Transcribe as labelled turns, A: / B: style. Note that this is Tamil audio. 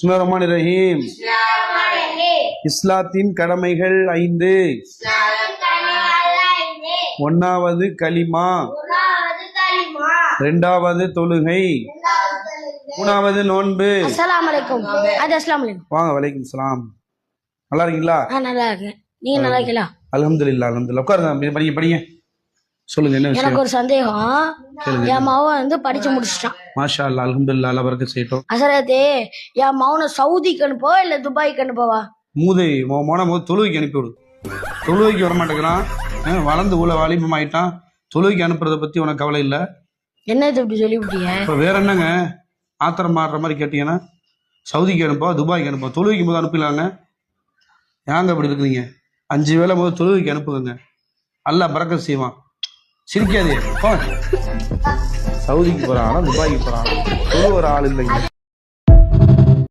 A: பிஸ்மில்லாஹிர் ரஹ்மானிர் ரஹீம். இஸ்லாத்தின் கடமைகள் 5. ஒன்னாவது கலிமா, 2வது தொழுகை, 3வது நோன்பு.
B: அஸ்ஸலாமு அலைக்கும். அஸ்ஸலாமு அலைக்கும்.
A: வாங்க. வலைக்கும் சலாம். நல்லா இருக்கீங்களா?
B: நல்லா இருக்கேன். நீங்க நல்லா இருக்கீங்களா?
A: அல்ஹம்துலில்லாஹ் அல்ஹம்துலில்லாஹ். உட்காருங்க, படிங்க படிங்க. சொல்லுங்க, என்ன விஷயம்?
B: எனக்கு ஒரு சந்தேகம். என் மகன் படிச்சு முடிச்சிட்டான்.
A: மாஷா அல்லாஹ், அல்ஹம்துலில்லாஹ், அல்லாஹ் பரக்கத் செய்யட்டும்.
B: அசரத்தே, என் மகனை சவுதிக்கு அனுப்பவா இல்ல துபாய்க்கு அனுப்பவா?
A: மூதை மோன தொழுகைக்கு அனுப்பி விடு. தொழுகைக்கு வரமாட்டேங்கிறான், வளர்ந்து உள்ள வாலிபம் ஆயிட்டான். தொழுகைக்கு அனுப்புறத பத்தி உனக்கு கவலை இல்லை.
B: என்ன இது இப்படி சொல்லிவிட்டீங்க?
A: இப்போ வேற என்னங்க ஆத்திரம் மாறுற மாதிரி கேட்டீங்கன்னா, சவுதிக்கு அனுப்பா துபாய்க்கு அனுப்பா, தொழுகைக்கு போது அனுப்பிடலாங்க. ஏங்க அப்படி இருக்குறீங்க? 5 வேளை போது தொழுகைக்கு அனுப்புங்க, அல்லாஹ் பரக்கத் செய்வான். சிரிக்காதே. சவுதிக்கு போறான், துபாய்க்கு போறான், தொழு ஒரு ஆள் இல்லைங்க.